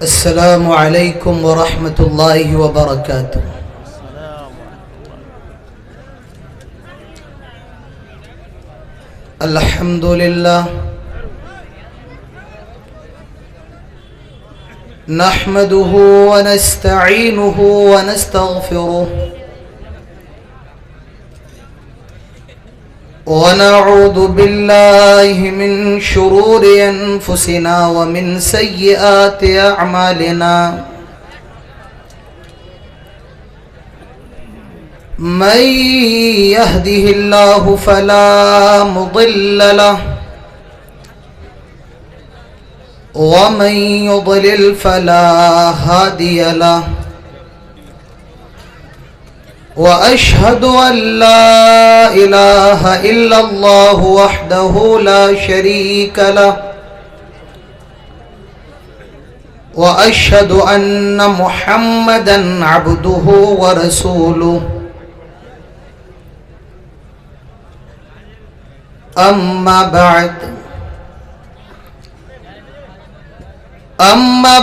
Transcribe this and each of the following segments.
السلام علیکم ورحمۃ اللہ وبرکاتہ۔ الحمد للہ نحمده ونستعینه ونستغفره ونعوذ بالله من شرور أنفسنا ومن سيئات أعمالنا من يهده الله فلا مضل له ومن يضلل فلا هادي له وأشهد أن لا إله إلا الله وحده لا شريك له وأشهد أن محمدا عبده ورسوله أما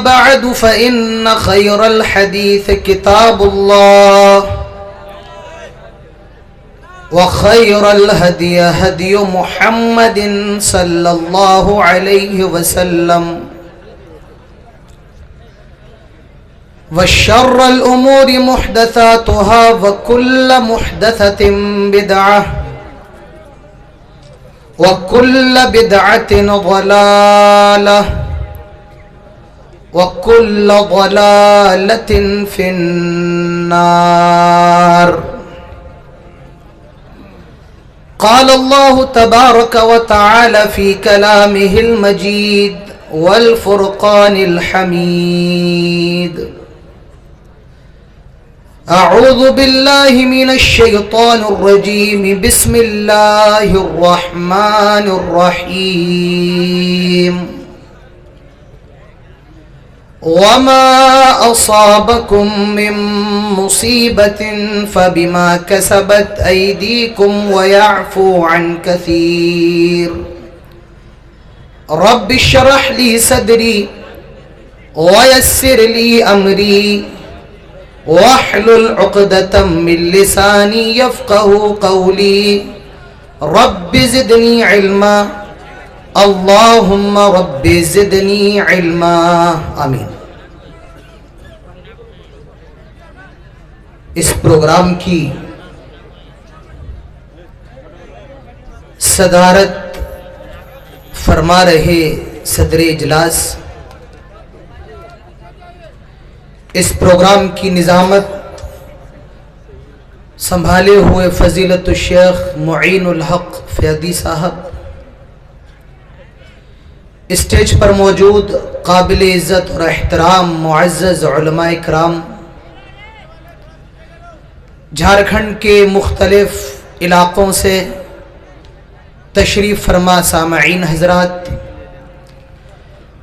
بعد فإن خير الحديث كتاب الله وخير الهدي هدي محمد صلى الله عليه وسلم وشر الأمور محدثاتها وكل محدثة بدعة وكل بدعة ضلالة وكل ضلالة في النار۔ قال الله تبارك وتعالى في كلامه المجيد والفرقان الحميد: أعوذ بالله من الشيطان الرجيم، بسم الله الرحمن الرحيم: وما أصابكم من مصيبة فبما كسبت أيديكم ويعفو عن كثير۔ رب اشرح لي صدري ويسر لي أمري واحلل عقدة من لساني يفقه قولي، رب زدني علما، اللہم رب زدنی علما، آمین۔ اس پروگرام کی صدارت فرما رہے صدر اجلاس، اس پروگرام کی نظامت سنبھالے ہوئے فضیلت الشیخ معین الحق فیاضی صاحب، اسٹیج پر موجود قابل عزت اور احترام معزز علماء اکرام، جھارکھنڈ کے مختلف علاقوں سے تشریف فرما سامعین حضرات،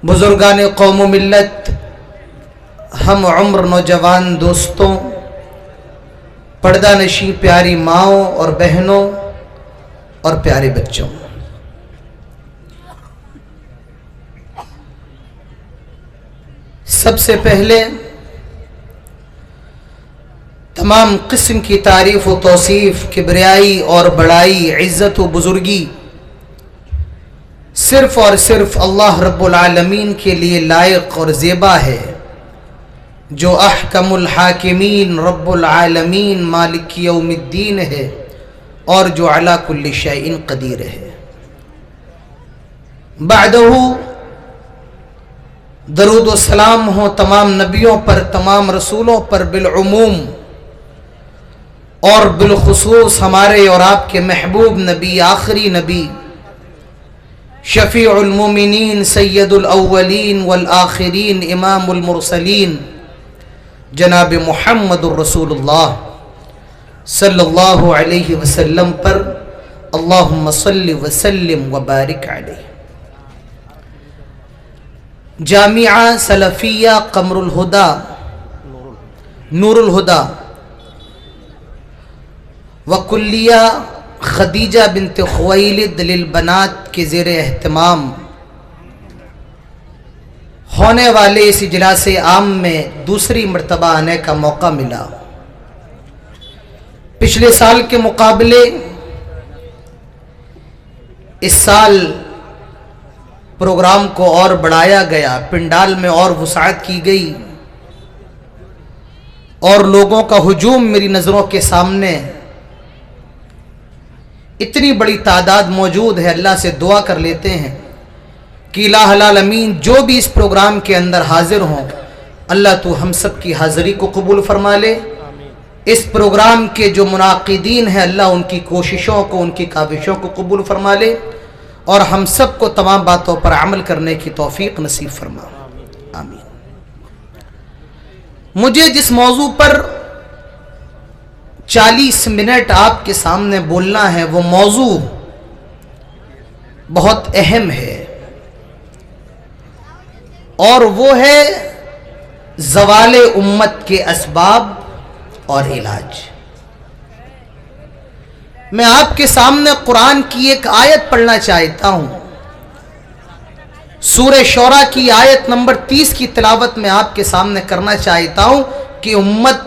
بزرگان قوم و ملت، ہم عمر نوجوان دوستوں، پردہ نشین پیاری ماؤں اور بہنوں اور پیارے بچوں، سب سے پہلے تمام قسم کی تعریف و توصیف، کبریائی اور بڑائی، عزت و بزرگی صرف اور صرف اللہ رب العالمین کے لیے لائق اور زیبا ہے، جو احکم الحاکمین رب العالمین مالک یوم الدین ہے اور جو علی کل شیء قدیر ہے۔ بعدہ درود و سلام ہو تمام نبیوں پر، تمام رسولوں پر بالعموم، اور بالخصوص ہمارے اور آپ کے محبوب نبی، آخری نبی، شفیع المومنین، سید الاولین والآخرین، امام المرسلین، جناب محمد الرسول اللہ صلی اللہ علیہ وسلم پر اللہم صلی وسلم وبارک علیہ۔ جامعہ سلفیہ قمر الہدا، نور الہدا وکلیہ خدیجہ بنت خویلد للبنات کے زیر اہتمام ہونے والے اس اجلاس عام میں دوسری مرتبہ آنے کا موقع ملا۔ پچھلے سال کے مقابلے اس سال پروگرام کو اور بڑھایا گیا، پنڈال میں اور وسعت کی گئی اور لوگوں کا ہجوم میری نظروں کے سامنے، اتنی بڑی تعداد موجود ہے۔ اللہ سے دعا کر لیتے ہیں کہ الہ العالمین جو بھی اس پروگرام کے اندر حاضر ہوں، اللہ تو ہم سب کی حاضری کو قبول فرما لے۔ اس پروگرام کے جو منعقدین ہیں، اللہ ان کی کوششوں کو، ان کی کاوشوں کو قبول فرما لے اور ہم سب کو تمام باتوں پر عمل کرنے کی توفیق نصیب فرما، آمین۔ مجھے جس موضوع پر 40 منٹ آپ کے سامنے بولنا ہے، وہ موضوع بہت اہم ہے اور وہ ہے زوال امت کے اسباب اور علاج۔ میں آپ کے سامنے قرآن کی ایک آیت پڑھنا چاہتا ہوں۔ سورہ شورى کی آیت نمبر 30 کی تلاوت میں آپ کے سامنے کرنا چاہتا ہوں کہ امت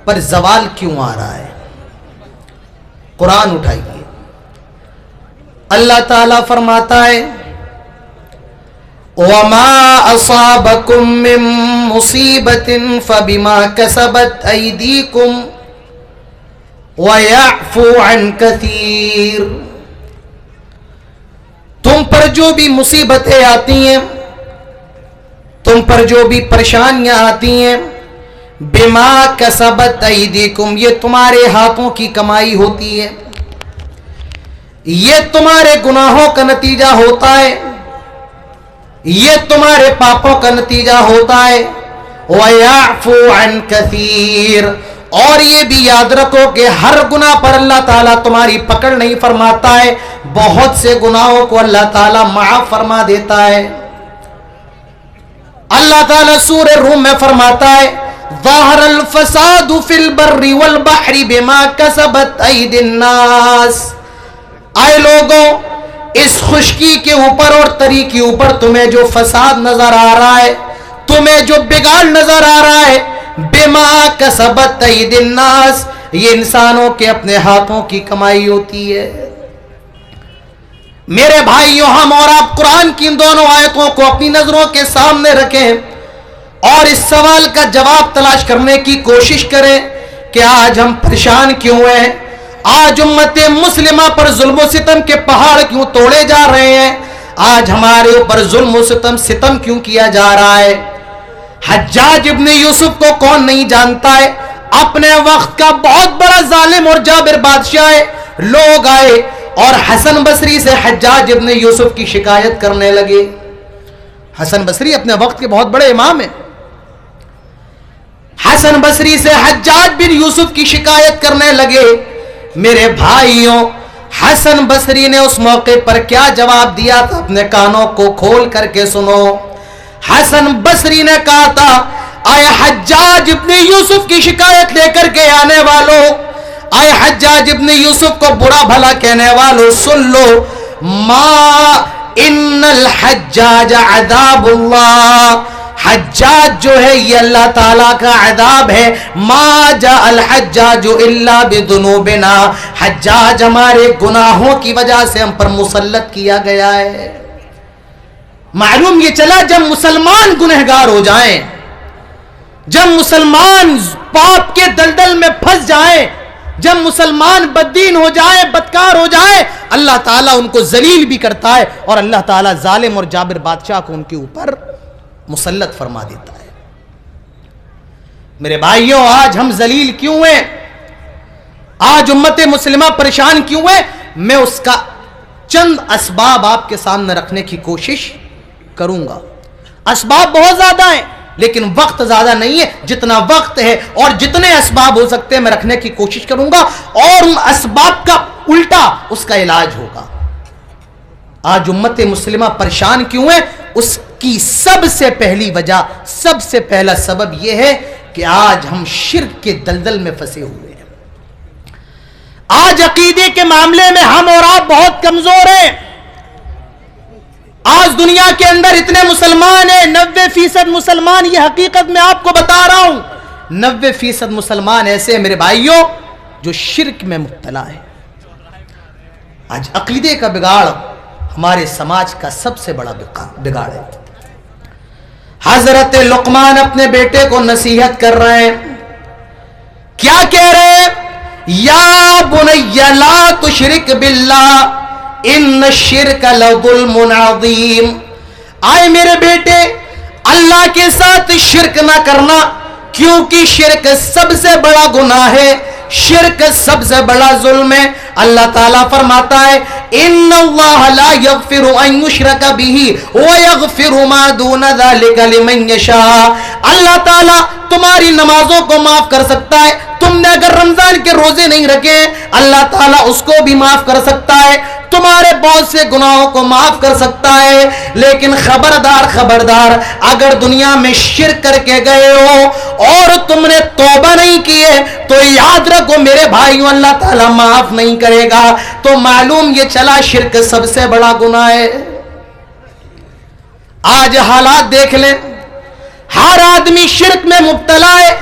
پر زوال کیوں آ رہا ہے۔ قرآن اٹھائیے، اللہ تعالیٰ فرماتا ہے وَمَا أَصَابَكُم مِّن مُّصِيبَةٍ فَبِمَا كَسَبَتْ أَيْدِيكُمْ وَيَعْفُو عَن كَثِيرٍ۔ تم پر جو بھی مصیبتیں آتی ہیں، تم پر جو بھی پریشانیاں آتی ہیں، بِمَا كَسَبَتْ أَيْدِيكُمْ، یہ تمہارے ہاتھوں کی کمائی ہوتی ہے، یہ تمہارے گناہوں کا نتیجہ ہوتا ہے، یہ تمہارے پاپوں کا نتیجہ ہوتا ہے۔ وَيَعْفُو عَن كَثِيرٍ، اور یہ بھی یاد رکھو کہ ہر گناہ پر اللہ تعالیٰ تمہاری پکڑ نہیں فرماتا ہے، بہت سے گناہوں کو اللہ تعالیٰ معاف فرما دیتا ہے۔ اللہ تعالیٰ سورہ روم میں فرماتا ہے ظَهَرَ الْفَسَادُ فِي الْبَرِّ وَالْبَحْرِ بِمَا كَسَبَتْ أَيْدِي النَّاسِ۔ اے لوگوں، اس خشکی کے اوپر اور تری کے اوپر تمہیں جو فساد نظر آ رہا ہے، تمہیں جو بگاڑ نظر آ رہا ہے، بما کسبت ایدی الناس، یہ انسانوں کے اپنے ہاتھوں کی کمائی ہوتی ہے۔ میرے بھائیوں، ہم اور آپ قرآن کی ان دونوں آیتوں کو اپنی نظروں کے سامنے رکھیں اور اس سوال کا جواب تلاش کرنے کی کوشش کریں کہ آج ہم پریشان کیوں ہیں، آج امت مسلمہ پر ظلم و ستم کے پہاڑ کیوں توڑے جا رہے ہیں، آج ہمارے اوپر ظلم و ستم کیوں کیا جا رہا ہے۔ حجاج ابن یوسف کو کون نہیں جانتا ہے، اپنے وقت کا بہت بڑا ظالم اور جابر بادشاہ ہے۔ لوگ آئے اور حسن بصری سے حجاج ابن یوسف کی شکایت کرنے لگے۔ حسن بصری اپنے وقت کے بہت بڑے امام ہیں۔ حسن بصری سے حجاج بن یوسف کی شکایت کرنے لگے۔ میرے بھائیوں، حسن بصری نے اس موقع پر کیا جواب دیا تھا، اپنے کانوں کو کھول کر کے سنو۔ حسن بصری نے کہا تھا اے حجاج ابن یوسف کی شکایت لے کر کے آنے والوں، اے حجاج ابن یوسف کو برا بھلا کہنے والوں، سن لو، ما ان الحجاج عذاب اللہ، حجاج جو ہے یہ اللہ تعالیٰ کا عذاب ہے۔ ما جاء الحجاج الا بذنوبنا، حجاج ہمارے گناہوں کی وجہ سے ہم پر مسلط کیا گیا ہے۔ معلوم یہ چلا جب مسلمان گنہگار ہو جائیں، جب مسلمان پاپ کے دلدل میں پھنس جائیں، جب مسلمان بددین ہو جائے، بدکار ہو جائے، اللہ تعالیٰ ان کو ذلیل بھی کرتا ہے اور اللہ تعالیٰ ظالم اور جابر بادشاہ کو ان کے اوپر مسلط فرما دیتا ہے۔ میرے بھائیوں، آج ہم ذلیل کیوں ہیں، آج امت مسلمہ پریشان کیوں ہے، میں اس کا چند اسباب آپ کے سامنے رکھنے کی کوشش کروں گا۔ اسباب بہت زیادہ ہیں لیکن وقت زیادہ نہیں ہے، جتنا وقت ہے اور جتنے اسباب ہو سکتے ہیں میں رکھنے کی کوشش کروں گا اور ان اسباب کا الٹا اس کا علاج ہوگا۔ آج امت مسلمہ پریشان کیوں ہے، اس کی سب سے پہلی وجہ، سب سے پہلا سبب یہ ہے کہ آج ہم شرک کے دلدل میں پھنسے ہوئے ہیں۔ آج عقیدے کے معاملے میں ہم اور آپ بہت کمزور ہیں۔ آج دنیا کے اندر اتنے مسلمان ہیں، 90% مسلمان، یہ حقیقت میں آپ کو بتا رہا ہوں، 90% مسلمان ایسے ہیں میرے بھائیوں جو شرک میں مبتلا ہے۔ آج عقیدے کا بگاڑ ہمارے سماج کا سب سے بڑا بگاڑ ہے۔ حضرت لقمان اپنے بیٹے کو نصیحت کر رہے ہیں، کیا کہہ رہے ہیں؟ یا بنی لا تشرک باللہ ان الشرک لظلم عظیم، آئے میرے بیٹے اللہ کے ساتھ شرک نہ کرنا، کیونکہ شرک سب سے بڑا گناہ ہے، شرک سب سے بڑا ظلم ہے۔ اللہ تعالیٰ فرماتا ہے ان اللہ لا یغفر ان یشرک بہ ویغفر ما دون ذلک لمن یشاء، اللہ تعالیٰ تمہاری نمازوں کو معاف کر سکتا ہے، تم نے اگر رمضان کے روزے نہیں رکھے اللہ تعالیٰ اس کو بھی معاف کر سکتا ہے، تمہارے بہت سے گناہوں کو معاف کر سکتا ہے، لیکن خبردار خبردار اگر دنیا میں شرک کر کے گئے ہو اور تم نے توبہ نہیں کی ہے تو یاد رکھو میرے بھائیوں اللہ تعالیٰ معاف نہیں کرے گا۔ تو معلوم یہ چلا شرک سب سے بڑا گناہ ہے۔ آج حالات دیکھ لیں، ہر آدمی شرک میں مبتلا ہے۔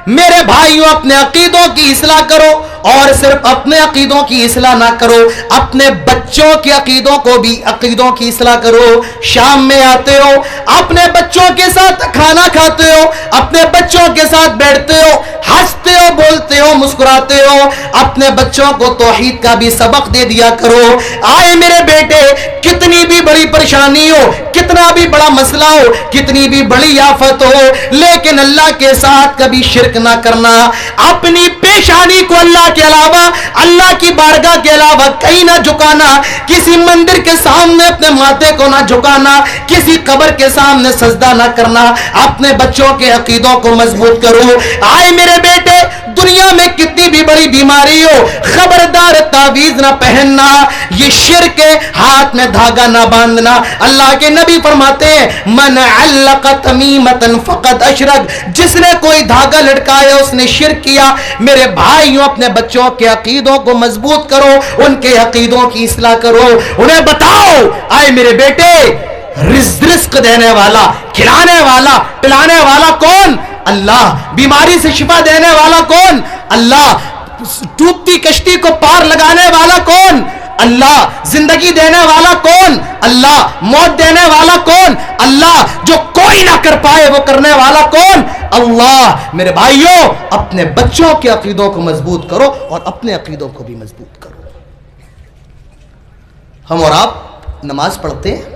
میرے بھائیوں اپنے عقیدوں کی اصلاح کرو، اور صرف اپنے عقیدوں کی اصلاح نہ کرو، اپنے بچوں کے عقیدوں کی اصلاح کرو۔ شام میں آتے ہو اپنے بچوں کے ساتھ کھانا کھاتے ہو، اپنے بچوں کے ساتھ بیٹھتے ہو، ہنستے ہو، بولتے ہو، مسکراتے ہو، اپنے بچوں کو توحید کا بھی سبق دے دیا کرو۔ آئے میرے بیٹے کتنی بھی بڑی پریشانی ہو، کتنا بھی بڑا مسئلہ ہو، کتنی بھی بڑی آفت ہو، لیکن اللہ کے ساتھ کبھی شرک نہ کرنا، اپنی پیشانی کو اللہ کے علاوہ، اللہ کی بارگاہ کے علاوہ کہیں نہ جھکانا، کسی مندر کے سامنے اپنے ماتھے کو نہ جھکانا، کسی قبر کے سامنے سجدہ نہ کرنا، اپنے بچوں کے عقیدوں کو مضبوط کرو۔ آئے میرے بیٹے دنیا میں کتنی بھی بڑی بیماری ہو خبردار تعویذ نہ پہننا، یہ شرک ہے، ہاتھ میں دھاگا نہ باندھنا۔ اللہ کے نبی فرماتے ہیں من علق تمیمۃ فقد اشرک، جس نے کوئی دھاگا لٹکایا اس نے شرک کیا۔ میرے بھائیوں اپنے بچوں کے عقیدوں کو مضبوط کرو، ان کے عقیدوں کی اصلاح کرو، انہیں بتاؤ آئے میرے بیٹے رزق دینے والا، کھلانے والا، پلانے والا کون؟ اللہ۔ بیماری سے شفا دینے والا کون؟ اللہ۔ ڈوبتی کشتی کو پار لگانے والا کون؟ اللہ۔ زندگی دینے والا کون؟ اللہ۔ موت دینے والا کون؟ اللہ۔ جو کوئی نہ کر پائے وہ کرنے والا کون؟ اللہ۔ میرے بھائیوں اپنے بچوں کے عقیدوں کو مضبوط کرو اور اپنے عقیدوں کو بھی مضبوط کرو۔ ہم اور آپ نماز پڑھتے ہیں،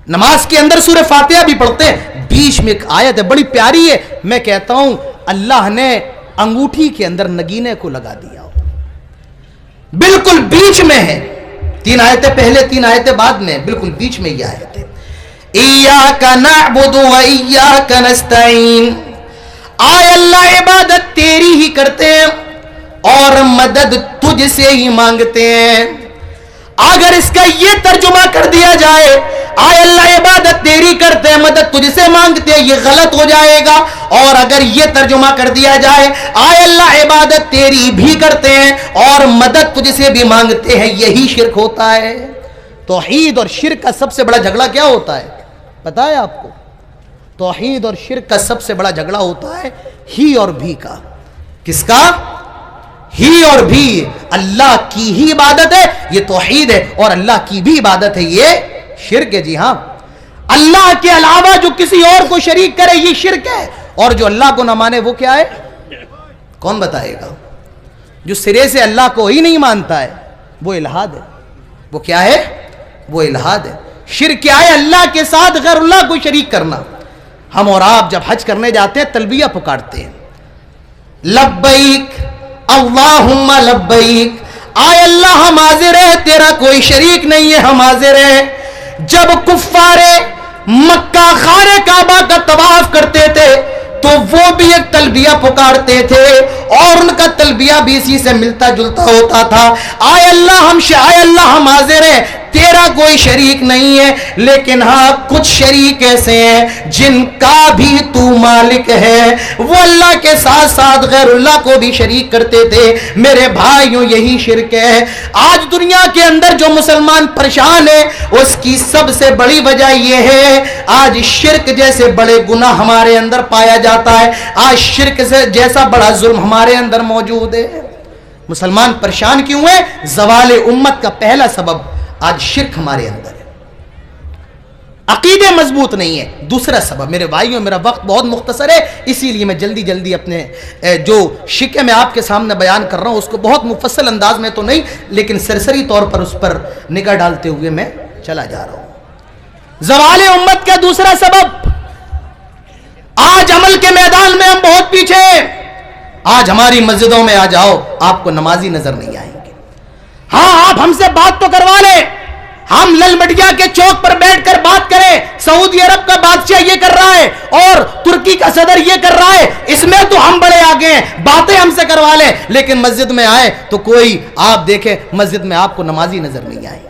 نماز کے اندر سورہ فاتحہ بھی پڑھتے ہیں، بیچ میں ایک آیت ہے بڑی پیاری ہے، میں کہتا ہوں اللہ نے انگوٹھی کے اندر نگینے کو لگا دیا، بالکل بیچ میں ہے، 3 آیتیں پہلے 3 آیتیں بعد میں، بالکل بیچ میں یہ آیت ہے ایاک نعبد و ایاک نستعین، آئے اللہ عبادت تیری ہی کرتے ہیں اور مدد تجھ سے ہی مانگتے ہیں۔ اگر اس کا یہ ترجمہ کر دیا جائے آئے اللہ عبادت تیری کرتے ہیں مدد تجھ سے مانگتے ہیں، یہ غلط ہو جائے گا، اور اگر یہ ترجمہ کر دیا جائے آئے اللہ عبادت تیری بھی کرتے ہیں اور مدد تجھ سے بھی مانگتے ہیں، یہی شرک ہوتا ہے۔ توحید اور شرک کا سب سے بڑا جھگڑا کیا ہوتا ہے پتا ہے آپ کو؟ توحید اور شرک کا سب سے بڑا جھگڑا ہوتا ہے ہی اور بھی کا۔ کس کا؟ ہی اور بھی۔ اللہ کی ہی عبادت ہے یہ توحید ہے، اور اللہ کی بھی عبادت ہے یہ شرک ہے۔ جی ہاں، اللہ کے علاوہ جو کسی اور کو شریک کرے یہ شرک ہے، اور جو اللہ کو نہ مانے وہ کیا ہے؟ کون بتائے گا؟ جو سرے سے اللہ کو ہی نہیں مانتا ہے وہ الہاد ہے۔ وہ کیا ہے؟ وہ الہاد ہے۔ شرک کیا ہے؟ اللہ کے ساتھ غیر اللہ کو شریک کرنا۔ ہم اور آپ جب حج کرنے جاتے ہیں تلبیہ پکارتے ہیں، لبیک اللہم لبیک، آئے اللہ ہم حاضر ہیں، تیرا کوئی شریک نہیں ہے، ہم حاضر ہیں۔ جب کفار مکہ خانہ کعبہ کا طواف کرتے تھے تو وہ بھی ایک تلبیہ پکارتے تھے، اور ان کا تلبیہ بھی اسی سے ملتا جلتا ہوتا تھا، آئے اللہ ہم حاضر ہیں، تیرا کوئی شریک نہیں ہے، لیکن ہاں کچھ شریک ایسے ہیں جن کا بھی تو مالک ہے، وہ اللہ کے ساتھ ساتھ غیر اللہ کو بھی شریک کرتے تھے۔ میرے بھائیوں یہی شرک ہے۔ آج دنیا کے اندر جو مسلمان پریشان ہے اس کی سب سے بڑی وجہ یہ ہے آج شرک جیسے بڑے گناہ ہمارے اندر پایا جاتا ہے، آج شرک سے جیسا بڑا ظلم ہمارے اندر موجود ہے۔ مسلمان پریشان کیوں ہے؟ زوال امت کا پہلا سبب آج شرک ہمارے اندر ہے، عقیدے مضبوط نہیں ہے۔ دوسرا سبب، میرے بھائیوں میرا وقت بہت مختصر ہے، اسی لیے میں جلدی جلدی اپنے جو شکے میں آپ کے سامنے بیان کر رہا ہوں اس کو بہت مفصل انداز میں تو نہیں لیکن سرسری طور پر اس پر نگاہ ڈالتے ہوئے میں چلا جا رہا ہوں۔ زوال امت کا دوسرا سبب، آج عمل کے میدان میں ہم بہت پیچھے ہیں۔ آج ہماری مسجدوں میں آ جاؤ آپ کو نمازی نظر نہیں آئیں گے۔ ہاں آپ ہم سے بات تو کروا لیں، ہم لل مٹیا کے چوک پر بیٹھ کر بات کریں، سعودی عرب کا بادشاہ یہ کر رہا ہے اور ترکی کا صدر یہ کر رہا ہے، اس میں تو ہم بڑے آگے ہیں، باتیں ہم سے کروا لیں، لیکن مسجد میں آئے تو کوئی آپ دیکھیں مسجد میں آپ کو نمازی نظر نہیں آئے گے۔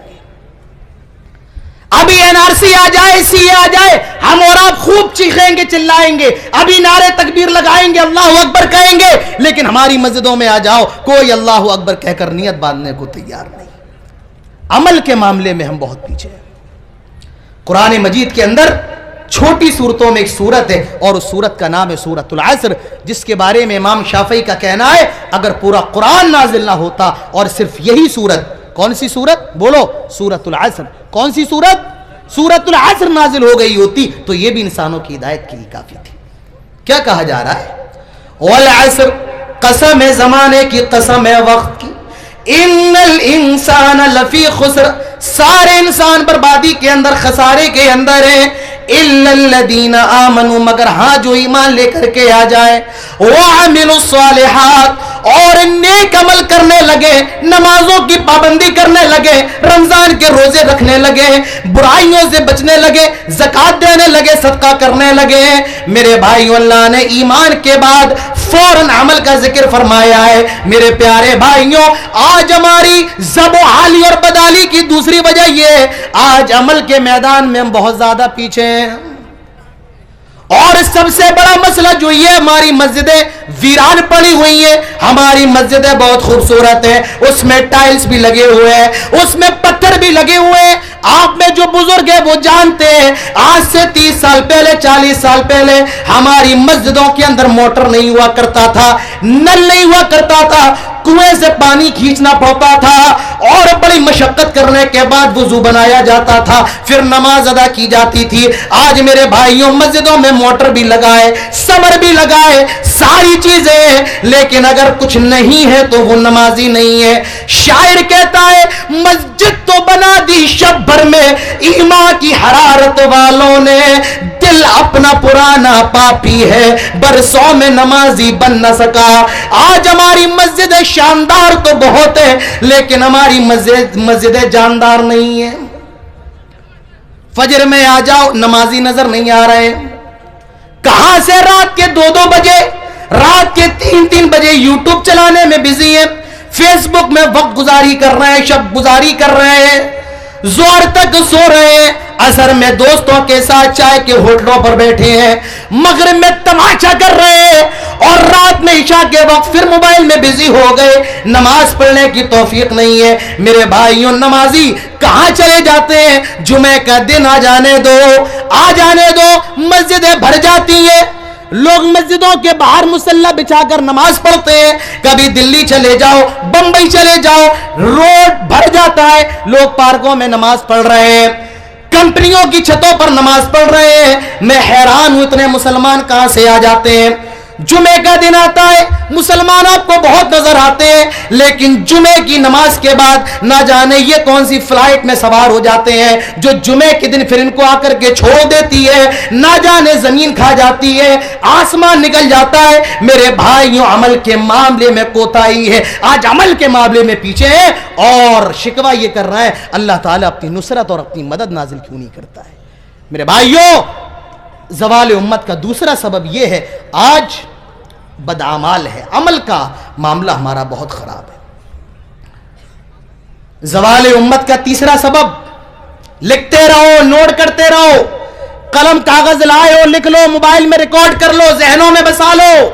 ابھی NRC آ جائے، CA آ جائے، ہم اور آپ خوب چیخیں گے چلائیں گے، ابھی نعرے تکبیر لگائیں گے، اللہ اکبر کہیں گے، لیکن ہماری مسجدوں میں آ جاؤ کوئی اللہ اکبر کہہ کر نیت باندھنے کو تیار نہیں۔ عمل کے معاملے میں ہم بہت پیچھے ہیں۔ قرآن مجید کے اندر چھوٹی صورتوں میں ایک صورت ہے اور اس صورت کا نام ہے سورۃ العصر، جس کے بارے میں امام شافعی کا کہنا ہے اگر پورا قرآن نازل نہ ہوتا اور صرف یہی صورت، کون سی صورت بولو؟ سورۃ العصر۔ کون سی صورت؟ سورۃ العصر نازل ہو گئی ہوتی تو یہ بھی انسانوں کی ہدایت کے لیے کافی تھی۔ کیا کہا جا رہا ہے؟ والعصر، قسم ہے زمانے کی، قسم ہے وقت کی، ان الانسان لفی خسر، سارے انسان بربادی کے اندر، خسارے کے اندر ہیں، الا الذین آمنوا، مگر ہاں جو ایمان لے کر کے آ جائے، وعملوا الصالحات، اور نیک عمل کرنے لگے، نمازوں کی پابندی کرنے لگے، رمضان کے روزے رکھنے لگے، برائیوں سے بچنے لگے، زکوٰۃ دینے لگے، صدقہ کرنے لگے۔ میرے بھائیو اللہ نے ایمان کے بعد فوراً عمل کا ذکر فرمایا ہے۔ میرے پیارے بھائیوں آج ہماری زب و حالی اور بدالی کی دوسری وجہ یہ ہے آج عمل کے میدان میں ہم بہت زیادہ پیچھے ہیں، اور سب سے بڑا مسئلہ جو یہ ہماری مسجدیں ویران پڑی ہوئی ہیں۔ ہماری مسجدیں بہت خوبصورت ہیں، اس میں ٹائلز بھی لگے ہوئے ہیں، اس میں پتھر بھی لگے ہوئے ہیں۔ آپ میں جو بزرگ ہیں وہ جانتے ہیں آج سے 30 سال پہلے، 40 سال پہلے ہماری مسجدوں کے اندر موٹر نہیں ہوا کرتا تھا، نل نہیں ہوا کرتا تھا، کنویں سے پانی کھینچنا پڑتا تھا اور بڑی مشقت کرنے کے بعد وضو بنایا جاتا تھا، پھر نماز ادا کی جاتی تھی۔ آج میرے بھائیوں مسجدوں میں موٹر بھی لگائے، سمر بھی لگائے، ساری چیزیں ہیں، لیکن اگر کچھ نہیں ہے تو وہ نمازی نہیں ہے۔ شاعر کہتا ہے مسجد تو بنا دی شب بھر میں ایمان کی حرارت والوں نے، دل اپنا پرانا پاپی ہے برسوں میں نمازی بن نہ سکا۔ آج ہماری مسجد شاندار تو بہت ہے لیکن ہماری مسجد جاندار نہیں ہے۔ فجر میں آ جاؤ نمازی نظر نہیں آ رہے، کہاں سے رات کے 2-2 بجے، رات کے 3-3 بجے یوٹیوب چلانے میں بزی ہیں، فیس بک میں وقت گزاری کر رہے ہیں، شب گزاری کر رہے ہیں، زور تک سو رہے ہیں، عصر میں دوستوں کے ساتھ چائے کے ہوٹلوں پر بیٹھے ہیں، مغرب میں تماشا کر رہے ہیں، اور رات میں عشاء کے وقت پھر موبائل میں بزی ہو گئے، نماز پڑھنے کی توفیق نہیں ہے۔ میرے بھائیوں نمازی کہاں چلے جاتے ہیں؟ جمعہ کا دن آ جانے دو، آ جانے دو، مسجدیں بھر جاتی ہیں، لوگ مسجدوں کے باہر مصلی بچھا کر نماز پڑھتے ہیں۔ کبھی دلی چلے جاؤ، بمبئی چلے جاؤ، روڈ بھر جاتا ہے، لوگ پارکوں میں نماز پڑھ رہے ہیں، کمپنیوں کی چھتوں پر نماز پڑھ رہے ہیں۔ میں حیران ہوں اتنے مسلمان کہاں سے آ جاتے ہیں۔ جمعے کا دن آتا ہے، مسلمان آپ کو بہت نظر آتے ہیں، لیکن جمعے کی نماز کے بعد نہ جانے یہ کون سی فلائٹ میں سوار ہو جاتے ہیں جو جمعے کے دن پھر ان کو آ کر کے چھوڑ دیتی ہے، نہ جانے زمین کھا جاتی ہے، آسمان نکل جاتا ہے۔ میرے بھائیوں عمل کے معاملے میں کوتاہی ہے، آج عمل کے معاملے میں پیچھے ہیں، اور شکوہ یہ کر رہا ہے اللہ تعالیٰ اپنی نصرت اور اپنی مدد نازل کیوں نہیں کرتا ہے۔ میرے بھائیوں زوال امت کا دوسرا سبب یہ ہے آج بدعمال ہے، عمل کا معاملہ ہمارا بہت خراب ہے۔ زوال امت کا تیسرا سبب، لکھتے رہو، نوٹ کرتے رہو، قلم کاغذ لائے ہو، لکھ لو، موبائل میں ریکارڈ کر لو، ذہنوں میں بسا لو،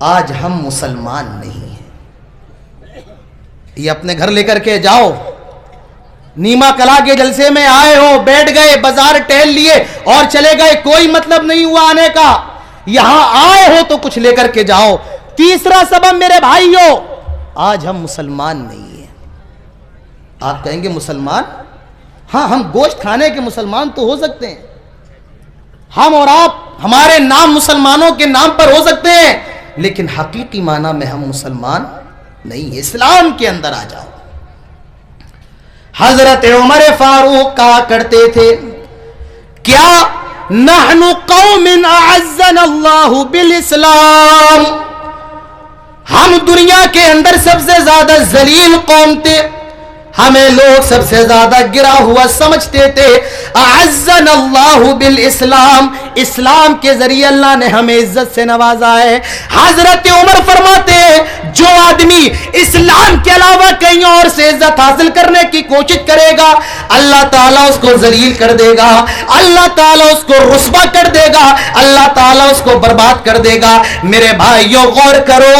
آج ہم مسلمان نہیں ہیں۔ یہ اپنے گھر لے کر کے جاؤ۔ نیما کلا کے جلسے میں آئے ہو، بیٹھ گئے، بازار ٹہل لیے اور چلے گئے، کوئی مطلب نہیں ہوا آنے کا۔ یہاں آئے ہو تو کچھ لے کر کے جاؤ۔ تیسرا سبب میرے بھائیو، آج ہم مسلمان نہیں ہیں۔ آپ کہیں گے مسلمان؟ ہاں، ہم گوشت کھانے کے مسلمان تو ہو سکتے ہیں، ہم اور آپ، ہمارے نام مسلمانوں کے نام پر ہو سکتے ہیں، لیکن حقیقی معنی میں ہم مسلمان نہیں ہیں۔ اسلام کے اندر آ جاؤ۔ حضرت عمر فاروق کہا کرتے تھے، کیا نحن قوم اعزنا اللہ بالاسلام، ہم دنیا کے اندر سب سے زیادہ ذلیل قوم تھے، ہمیں لوگ سب سے زیادہ گرا ہوا سمجھتے تھے، اعزنا اللہ بالاسلام، اسلام کے ذریعے اللہ نے ہمیں عزت سے نوازا ہے۔ حضرت عمر فرماتے ہیں، جو آدمی اسلام کے علاوہ کہیں اور سے عزت حاصل کرنے کی کوشش کرے گا، اللہ تعالیٰ اس کو ذلیل کر دے گا، اللہ تعالیٰ اس کو رسوا کر دے گا، اللہ تعالیٰ اس کو برباد کر دے گا۔ میرے بھائیوں غور کرو،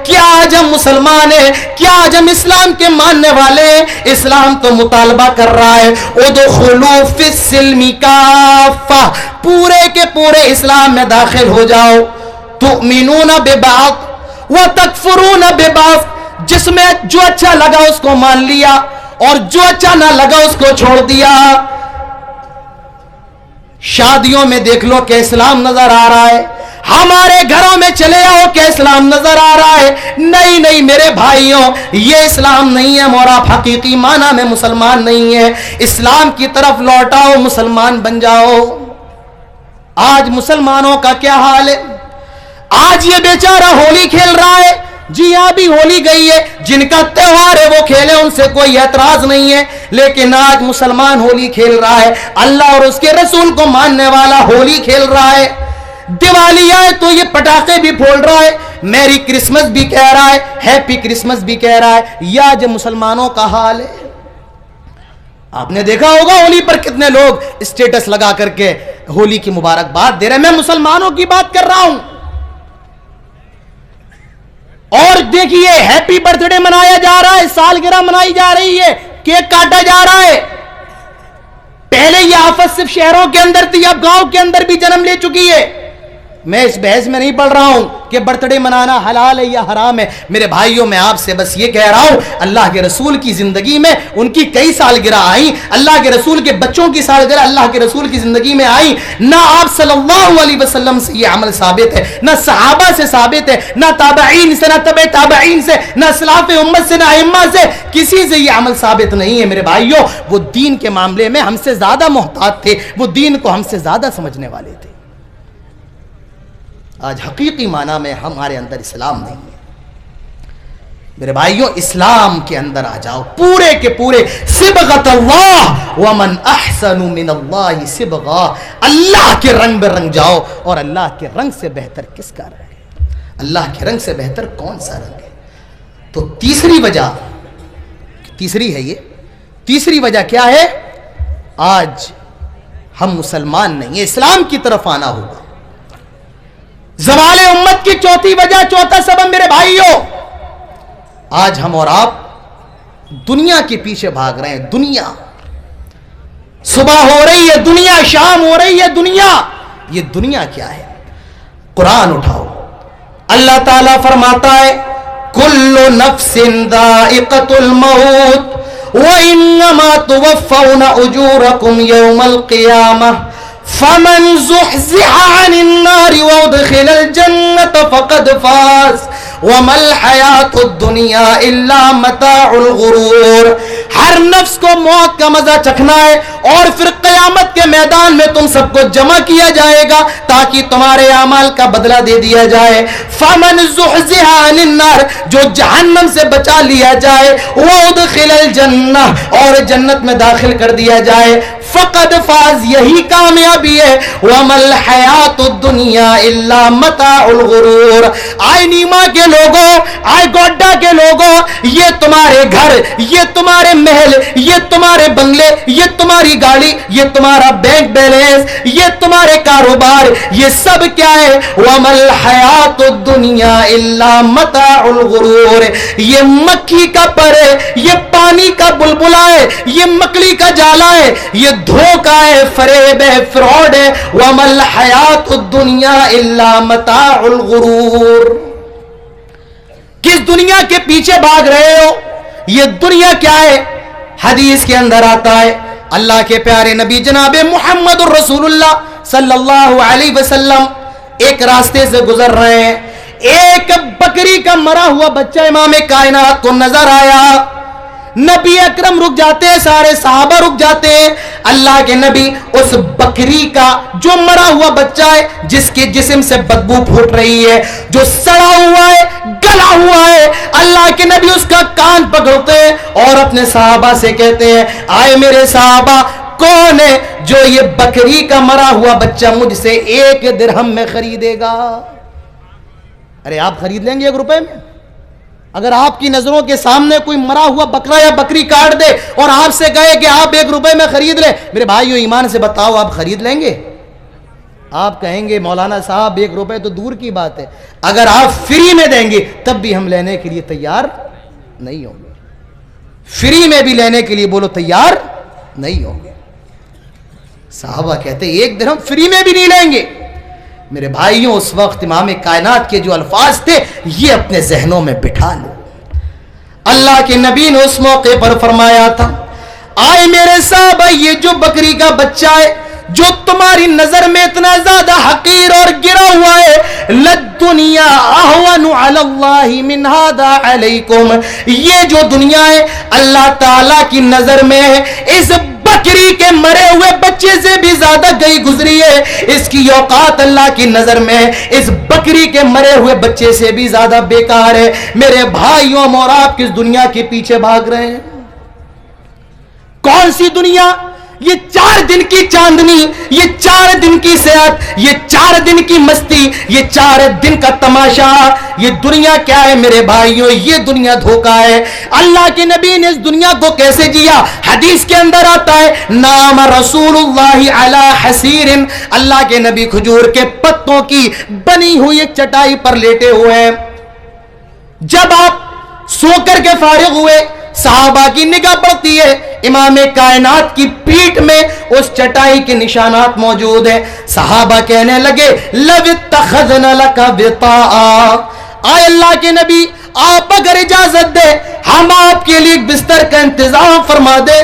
کیا آج ہم مسلمان ہیں؟ کیا آج ہم اسلام کے ماننے والے ہیں؟ اسلام تو مطالبہ کر رہا ہے، ادخلوا فی السلم کافہ، پورے کے پورے اسلام میں داخل ہو جاؤ۔ تؤمنون ببعض وتکفرون ببعض، جس میں جو اچھا لگا اس کو مان لیا اور جو اچھا نہ لگا اس کو چھوڑ دیا۔ شادیوں میں دیکھ لو کہ اسلام نظر آ رہا ہے، ہمارے گھروں میں چلے آؤ کہ اسلام نظر آ رہا ہے۔ نہیں نہیں میرے بھائیوں، یہ اسلام نہیں ہے، اور آپ حقیقی معنی میں مسلمان نہیں ہیں۔ اسلام کی طرف لوٹاؤ، مسلمان بن جاؤ۔ آج مسلمانوں کا کیا حال ہے؟ آج یہ بیچارہ ہولی کھیل رہا ہے، جی ہاں بھی ہولی گئی ہے، جن کا تہوار ہے وہ کھیلے، ان سے کوئی اعتراض نہیں ہے، لیکن آج مسلمان ہولی کھیل رہا ہے، اللہ اور اس کے رسول کو ماننے والا ہولی کھیل رہا ہے۔ دیوالی آئے تو یہ پٹاخے بھی پھوڑ رہا ہے، میری کرسمس بھی کہہ رہا ہے، ہیپی کرسمس بھی کہہ رہا ہے۔ یہ آج مسلمانوں کا حال ہے۔ آپ نے دیکھا ہوگا ہولی پر کتنے لوگ اسٹیٹس لگا کر کے ہولی کی مبارکباد دے رہے ہیں۔ میں مسلمانوں کی بات کر رہا ہوں۔ اور دیکھیے ہیپی برتھ ڈے منایا جا رہا ہے، سالگرہ منائی جا رہی ہے، کیک کاٹا جا رہا ہے۔ پہلے یہ آفت صرف شہروں کے اندر تھی، اب گاؤں کے اندر بھی جنم لے چکی ہے۔ میں اس بحث میں نہیں پڑھ رہا ہوں کہ برتھ ڈے منانا حلال ہے یا حرام ہے۔ میرے بھائیوں، میں آپ سے بس یہ کہہ رہا ہوں، اللہ کے رسول کی زندگی میں ان کی کئی سالگرہ آئیں، اللہ کے رسول کے بچوں کی سالگرہ اللہ کے رسول کی زندگی میں آئیں۔ نہ آپ صلی اللہ علیہ وسلم سے یہ عمل ثابت ہے، نہ صحابہ سے ثابت ہے، نہ تابعین سے، نہ تبع تابعین سے، نہ اسلاف امت سے، نہ ائمہ سے، کسی سے یہ عمل ثابت نہیں ہے۔ میرے بھائیوں، وہ دین کے معاملے میں ہم سے زیادہ محتاط تھے، وہ دین کو ہم سے زیادہ سمجھنے والے تھے۔ آج حقیقی معنی میں ہمارے اندر اسلام نہیں ہے۔ میرے بھائیوں، اسلام کے اندر آ جاؤ، پورے کے پورے صبغۃ اللہ، ومن احسن من اللہ صبغہ، اللہ کے رنگ میں رنگ جاؤ، اور اللہ کے رنگ سے بہتر کس کا رنگ ہے؟ اللہ کے رنگ سے بہتر کون سا رنگ ہے؟ تو تیسری وجہ، تیسری ہے یہ، تیسری وجہ کیا ہے؟ آج ہم مسلمان نہیں ہیں، اسلام کی طرف آنا ہوگا۔ زوال امت کی چوتھی وجہ، چوتھا سبب میرے بھائیوں، آج ہم اور آپ دنیا کے پیچھے بھاگ رہے ہیں۔ دنیا، صبح ہو رہی ہے دنیا، شام ہو رہی ہے دنیا۔ یہ دنیا کیا ہے؟ قرآن اٹھاؤ، اللہ تعالیٰ فرماتا ہے، کل نفس ذائقۃ الموت وانما توفون اجورکم یوم القیامہ فمن زحزح عن النار وادخل الجنة فقد فاز وما الحیات الدنیا الا متاع الغرور۔ ہر نفس کو موت کا مزہ چکھنا ہے، اور پھر قیامت کے میدان میں تم سب کو جمع کیا جائے گا تاکہ تمہارے اعمال کا بدلہ دے دیا جائے۔ فمن زحزح عن النار، جو جہنم سے بچا لیا جائے، وادخل الجنہ، اور جنت میں داخل کر دیا جائے، فقد فاز، یہی کامیابی ہے. وَمَا الْحَيَاةُ الدُّنْيَا إِلَّا مَتَاعُ الْغُرُورِ. آئے نیما کے لوگوں، آئے گوڈا کے لوگوں، یہ تمہارے گھر، یہ تمہارے محل، یہ تمہارے بنگلے، یہ تمہاری گاڑی، یہ تمہارا بینک بیلنس، یہ تمہارے کاروبار، یہ سب کیا ہے؟ وَمَا الْحَيَاةُ الدُّنْيَا إِلَّا مَتَاعُ الْغُرُورِ. یہ مکھی کا پر ہے، یہ پانی کا بلبلا ہے، یہ مکڑی کا جالا ہے، یہ دھوکہ ہے، فریب ہے، فراڈ ہے. وَمَا الْحَيَاةُ الدُّنْيَا إِلَّا مَتَاعُ الْغُرُورِ. کس دنیا کے پیچھے بھاگ رہے ہو؟ یہ دنیا کیا ہے؟ حدیث کے اندر آتا ہے، اللہ کے پیارے نبی جناب محمد الرسول اللہ صلی اللہ علیہ وسلم ایک راستے سے گزر رہے ہیں. ایک بکری کا مرا ہوا بچہ امام کائنات کو نظر آیا. نبی اکرم رک جاتے ہیں، سارے صحابہ رک جاتے ہیں. اللہ کے نبی اس بکری کا جو مرا ہوا بچہ ہے، جس کے جسم سے بدبو پھوٹ رہی ہے، جو سڑا ہوا ہے، گلا ہوا ہے، اللہ کے نبی اس کا کان پکڑتے ہیں اور اپنے صحابہ سے کہتے ہیں، آئے میرے صحابہ، کون ہے جو یہ بکری کا مرا ہوا بچہ مجھ سے 1 درہم میں خریدے گا؟ ارے آپ خرید لیں گے 1 روپے میں؟ اگر آپ کی نظروں کے سامنے کوئی مرا ہوا بکرا یا بکری کاٹ دے اور آپ سے کہے کہ آپ 1 روپے میں خرید لیں، میرے بھائیو ایمان سے بتاؤ آپ خرید لیں گے؟ آپ کہیں گے مولانا صاحب 1 روپے تو دور کی بات ہے، اگر آپ فری میں دیں گے تب بھی ہم لینے کے لیے تیار نہیں ہوں گے. فری میں بھی لینے کے لیے بولو تیار نہیں ہوں گے. صحابہ کہتے 1 درہم فری میں بھی نہیں لیں گے. میرے بھائیوں اس وقت امام کائنات کے جو الفاظ تھے یہ اپنے ذہنوں میں بٹھا لو. اللہ کے نبی نے اس موقع پر فرمایا تھا، آئے میرے صحابہ، یہ جو بکری کا بچہ ہے جو تمہاری نظر میں اتنا زیادہ حقیر اور گرا ہوا ہے، لَلدُّنْيَا أَهْوَنُ عَلَى اللَّهِ مِنْ هَذَا عَلَيْكُمْ. یہ جو دنیا ہے اللہ تعالیٰ کی نظر میں اس بکری کے مرے ہوئے بچے سے بھی زیادہ گئی گزری ہے. اس کی اوقات اللہ کی نظر میں اس بکری کے مرے ہوئے بچے سے بھی زیادہ بیکار ہے. میرے بھائیوں اور آپ کس دنیا کے پیچھے بھاگ رہے ہیں؟ کون سی دنیا؟ یہ 4 دن کی چاندنی، یہ 4 دن کی صحت، یہ 4 دن کی مستی، یہ 4 دن کا تماشا. یہ دنیا کیا ہے میرے بھائیوں؟ یہ دنیا دھوکہ ہے. اللہ کے نبی نے اس دنیا کو کیسے جیا؟ حدیث کے اندر آتا ہے، نام رسول اللہ علی حسیر. اللہ کے نبی کھجور کے پتوں کی بنی ہوئی ایک چٹائی پر لیٹے ہوئے ہیں. جب آپ سو کر کے فارغ ہوئے، صحابہ کی نگاہ پڑتی ہے، امام کائنات کی پیٹھ میں اس چٹائی کے نشانات موجود ہیں. صحابہ کہنے لگے، لَوِ اتَّخَذْنَا لَكَ وِطَاءً. آئے اللہ کے نبی، آپ اگر اجازت دے ہم آپ کے لیے ایک بستر کا انتظام فرما دے،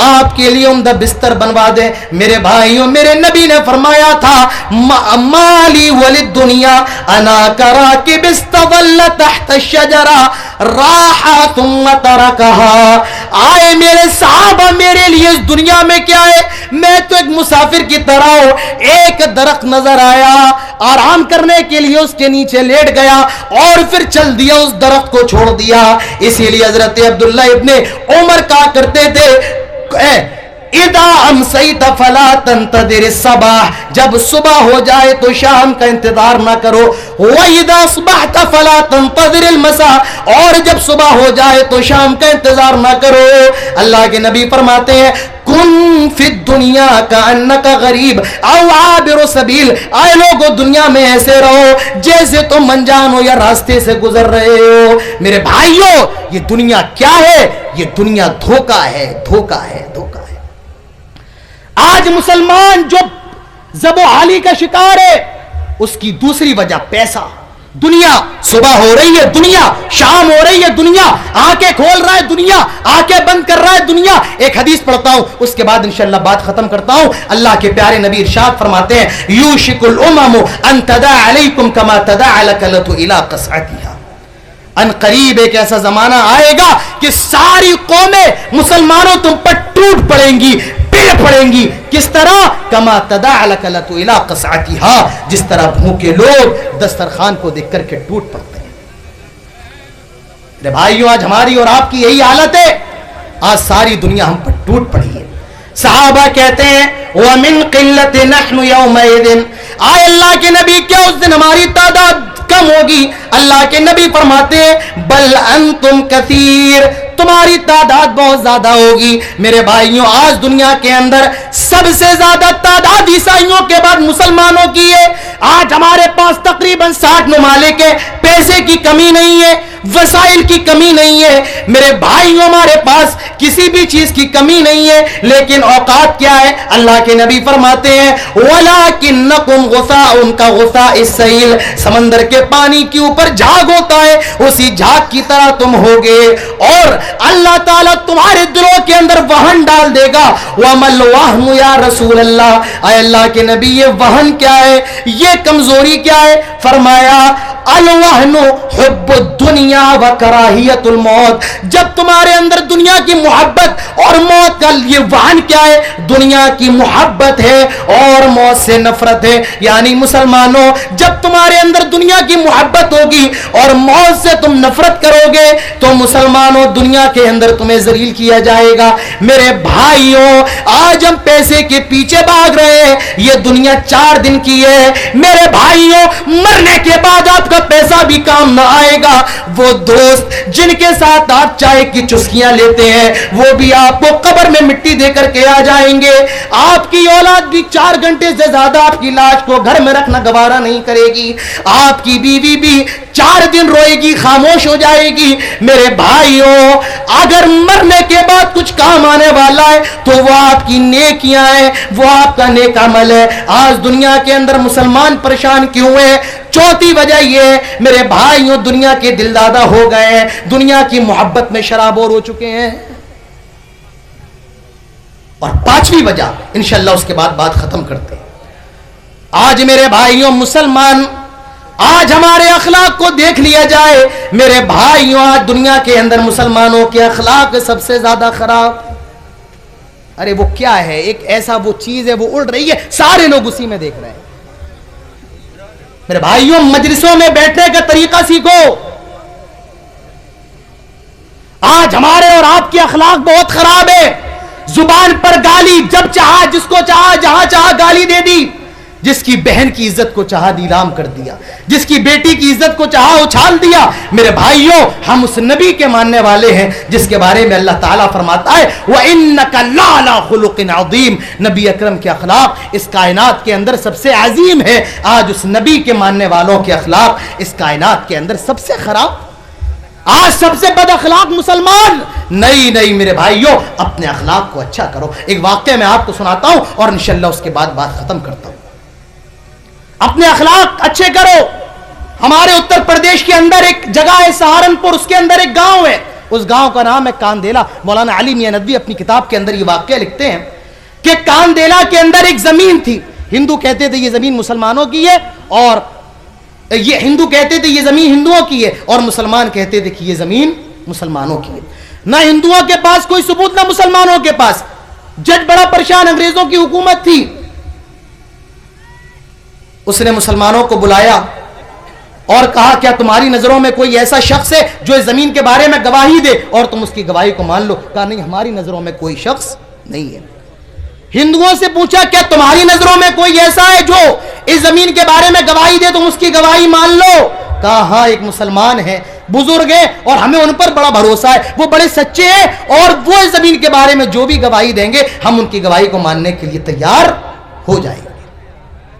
آپ کے لیے عمدہ بستر بنوا دیں. میرے بھائیوں، میرے نبی نے فرمایا تھا، مالی وللدنیا انا کراکب استظل تحت الشجرہ راح ثم ترکہا. آئے میرے صحابہ، میرے لیے اس دنیا میں کیا ہے؟ میں تو ایک مسافر کی طرح ہوں. ایک درخت نظر آیا، آرام کرنے کے لیے اس کے نیچے لیٹ گیا اور پھر چل دیا، اس درخت کو چھوڑ دیا. اسی لیے حضرت عبداللہ ابن عمر کہا کرتے تھے، اذا امسیت فلا تنتظر الصباح. جب صبح ہو جائے تو شام کا انتظار نہ کرو. واذا اصبحت فلا تنتظر المساء. اور جب صبح ہو جائے تو شام کا انتظار نہ کرو. اللہ کے نبی فرماتے ہیں، کن فی الدنیا کانک غریب او عابر سبیل. آئے لوگو دنیا میں ایسے رہو جیسے تم انجان ہو یا راستے سے گزر رہے ہو. میرے بھائیوں، یہ دنیا کیا ہے؟ یہ دنیا دھوکہ ہے، دھوکہ ہے، دھوکہ ہے. آج مسلمان جو ذب و حالی کا شکار ہے، اس کی دوسری وجہ پیسہ. دنیا صبح ہو رہی ہے، دنیا شام ہو رہی ہے، دنیا آنکھیں کھول رہا ہے، دنیا آنکھیں بند کر رہا ہے، دنیا. ایک حدیث پڑھتا ہوں، اس کے بعد انشاءاللہ بات ختم کرتا ہوں. اللہ کے پیارے نبی ارشاد فرماتے ہیں، یوشک الامم ان تداع علیکم کما تداع الکلۃ الی قصعتها. ان قریب ایک ایسا زمانہ آئے گا کہ ساری قومیں مسلمانوں تم پر ٹوٹ پڑیں گی، پڑ پڑیں گی. کس طرح؟ کما تداع الکلۃ الی قصعتها. جس طرح بھوکے لوگ دسترخوان کو دیکھ کر کے ٹوٹ پڑتے ہیں. میرے بھائیوں، آج ہماری اور آپ کی یہی حالت ہے. آج ساری دنیا ہم پر ٹوٹ پڑی ہے. صحابہ کہتے ہیں وَمِن قِلَّةِ نَحْنُ يَوْمَئِذٍ، آئے اللہ کے نبی کیا اس دن ہماری تعداد کم ہوگی؟ اللہ کے نبی فرماتے ہیں بل انتم کثیر، تمہاری تعداد بہت زیادہ ہوگی۔ میرے بھائیوں، آج دنیا کے اندر سب سے زیادہ تعداد عیسائیوں کے بعد مسلمانوں کی ہے۔ آج ہمارے پاس تقریباً 60 ممالک ہیں، پیسے کی کمی نہیں ہے، وسائل کی کمی نہیں ہے میرے بھائیوں، ہمارے پاس کسی بھی چیز کی کمی نہیں ہے، لیکن اوقات کیا ہے؟ اللہ کے نبی فرماتے ہیں وَلَكِنَّكُمْ غُثَاءٌ كَغُثَاءِ السَّيْلِ، سمندر کے پانی کے اوپر جھاگ ہوتا ہے، اسی جھاگ کی طرح تم ہوگے، اور اللہ تعالیٰ تمہارے دلوں کے اندر وہن ڈال دے گا۔ وَمَا الْوَهْنُ يَا رسول اللہ، اے اللہ کے نبی یہ وہن کیا ہے، یہ کمزوری کیا ہے؟ فرمایا الوہن حب الدنیا و کراہیت الموت، جب تمہارے اندر دنیا کی محبت اور موت کا یہ وہن کیا ہے؟ دنیا کی محبت ہے اور موت سے نفرت ہے۔ یعنی مسلمانوں، جب تمہارے اندر دنیا کی محبت ہوگی اور موت سے تم نفرت کرو گے تو مسلمانوں دنیا کے اندر تمہیں ذلیل کیا جائے گا۔ میرے بھائیوں، آج ہم پیسے کے پیچھے بھاگ رہے ہیں، یہ دنیا 4 دن کی ہے میرے بھائیوں، مرنے کے بعد آپ کا پیسہ بھی کام نہ آئے گا۔ وہ دوست جن کے ساتھ آپ چائے کی چسکیاں لیتے ہیں وہ بھی آپ کو قبر میں مٹی دے کر کے آ جائیں گے۔ آپ کی اولاد بھی 4 گھنٹے سے زیادہ آپ کی لاش کو گھر میں رکھنا گوارا نہیں کرے گی، آپ کی بیوی بھی 4 دن روئے گی، خاموش ہو جائے گی۔ میرے بھائیوں، اگر مرنے کے بعد کچھ کام آنے والا ہے تو وہ آپ کی نیکیاں ہیں، وہ آپ کا نیک عمل ہے۔ آج دنیا کے اندر مسلمان پریشان کیوں ہیں؟ چوتھی وجہ یہ ہے میرے بھائیوں، دنیا کے دلدادہ ہو گئے ہیں، دنیا کی محبت میں شرابور ہو چکے ہیں۔ اور 5ویں وجہ انشاءاللہ اس کے بعد بات ختم کرتے ہیں۔ آج میرے بھائیوں مسلمان، آج ہمارے اخلاق کو دیکھ لیا جائے میرے بھائیوں، آج دنیا کے اندر مسلمانوں کے اخلاق سب سے زیادہ خراب۔ ارے وہ کیا ہے؟ ایک ایسا وہ چیز ہے، وہ اڑ رہی ہے، سارے لوگ اسی میں دیکھ رہے ہیں۔ میرے بھائیوں، مجلسوں میں بیٹھنے کا طریقہ سیکھو۔ آج ہمارے اور آپ کے اخلاق بہت خراب ہے۔ زبان پر گالی، جب چاہا جس کو چاہا جہاں چاہا گالی دے دی، جس کی بہن کی عزت کو چاہا نیلام کر دیا، جس کی بیٹی کی عزت کو چاہا اچھال دیا۔ میرے بھائیوں، ہم اس نبی کے ماننے والے ہیں جس کے بارے میں اللہ تعالیٰ فرماتا ہے وَإِنَّكَ لَعَلَىٰ خُلُقٍ عَظِيمٍ، نبی اکرم کے اخلاق اس کائنات کے اندر سب سے عظیم ہے۔ آج اس نبی کے ماننے والوں کے اخلاق اس کائنات کے اندر سب سے خراب، آج سب سے بد اخلاق مسلمان۔ نہیں میرے بھائیوں، اپنے اخلاق کو اچھا کرو۔ ایک واقعہ میں آپ کو سناتا ہوں اور انشاءاللہ اس کے بعد بات ختم کرتا ہوں۔ اپنے اخلاق اچھے کرو۔ ہمارے اتر پردیش کے اندر ایک جگہ ہے سہارنپور، اس کے اندر ایک گاؤں ہے، اس گاؤں کا نام ہے کاندیلا۔ مولانا علی میاں ندوی اپنی کتاب کے اندر یہ واقعہ لکھتے ہیں کہ کاندیلا کے اندر ایک زمین تھی، ہندو کہتے تھے یہ زمین مسلمانوں کی ہے، اور یہ ہندو کہتے تھے یہ زمین ہندوؤں کی ہے، اور مسلمان کہتے تھے کہ یہ زمین مسلمانوں کی ہے۔ نہ ہندوؤں کے پاس کوئی ثبوت، نہ مسلمانوں کے پاس۔ جج بڑا پریشان، انگریزوں کی حکومت تھی، اس نے مسلمانوں کو بلایا اور کہا کیا تمہاری نظروں میں کوئی ایسا شخص ہے جو اس زمین کے بارے میں گواہی دے اور تم اس کی گواہی کو مان لو؟ کہا نہیں، ہماری نظروں میں کوئی شخص نہیں ہے۔ ہندوؤں سے پوچھا کیا تمہاری نظروں میں کوئی ایسا ہے جو اس زمین کے بارے میں گواہی دے، تم اس کی گواہی مان لو؟ کہا ہاں، ایک مسلمان ہے، بزرگ ہے، اور ہمیں ان پر بڑا بھروسہ ہے، وہ بڑے سچے ہیں، اور وہ اس زمین کے بارے میں جو بھی گواہی دیں گے ہم ان کی گواہی کو ماننے کے لیے تیار ہو جائیں گے۔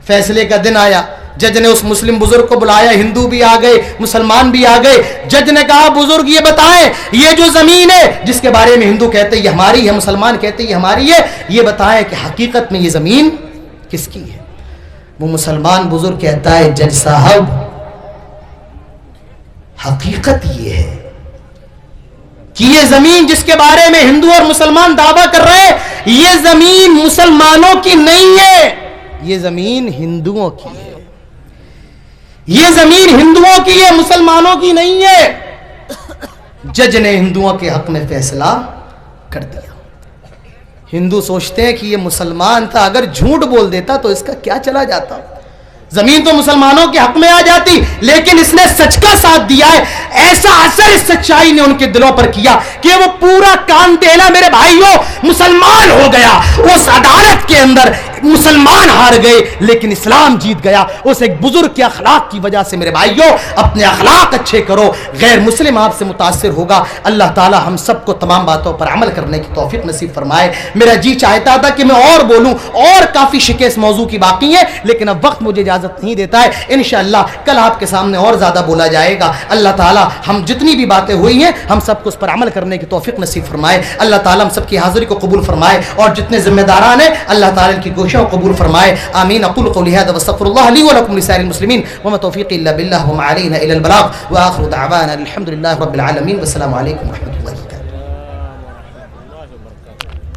فیصلے کا دن آیا، جج نے اس مسلم بزرگ کو بلایا، ہندو بھی آ گئے، مسلمان بھی آ گئے۔ جج نے کہا بزرگ یہ بتائیں، یہ جو زمین ہے جس کے بارے میں ہندو کہتے یہ ہماری ہے، مسلمان کہتے یہ ہماری ہے، یہ بتائیں کہ حقیقت میں یہ زمین کس کی ہے؟ وہ مسلمان بزرگ کہتا ہے جج صاحب، حقیقت یہ ہے کہ یہ زمین جس کے بارے میں ہندو اور مسلمان دعویٰ کر رہے ہیں، یہ زمین مسلمانوں کی نہیں ہے، یہ زمین ہندوؤں کی ہے۔ یہ زمین ہندوؤں کی ہے، مسلمانوں کی نہیں ہے۔ جج نے ہندوؤں کے حق میں فیصلہ کر دیا۔ ہندو سوچتے ہیں کہ یہ مسلمان تھا، اگر جھوٹ بول دیتا تو اس کا کیا چلا جاتا، زمین تو مسلمانوں کے حق میں آ جاتی، لیکن اس نے سچ کا ساتھ دیا ہے. ایسا اثر اس سچائی نے ان کے دلوں پر کیا کہ وہ پورا کان دینا میرے بھائیوں مسلمان ہو گیا. اس عدالت کے اندر مسلمان ہار گئے لیکن اسلام جیت گیا. اس ایک بزرگ کے اخلاق کی وجہ سے میرے بھائیوں اپنے اخلاق اچھے کرو، غیر مسلم آپ سے متاثر ہوگا. اللہ تعالی ہم سب کو تمام باتوں پر عمل کرنے کی توفیق نصیب فرمائے. میرا جی چاہتا تھا کہ میں اور بولوں، اور کافی شکیں اس موضوع کی باقی ہیں، لیکن اب وقت مجھے اجازت نہیں دیتا ہے. انشاءاللہ کل آپ کے سامنے اور زیادہ بولا جائے گا. اللہ تعالی ہم جتنی بھی باتیں ہوئی ہیں ہم سب کو اس پر عمل کرنے کی توفیق نصیب فرمائے. اللہ تعالی ہم سب کی حاضری کو قبول فرمائے، اور جتنے ذمہ داران ہیں اللہ تعالی ان کی کوششوں کو قبول فرمائے. آمین. اقول قولی هذا واستغفر الله لي ولكم لسائر المسلمين وما توفيقي الا بالله وما علينا الا البلاغ واخر دعوانا الحمد لله رب العالمين والسلام عليكم ورحمه الله.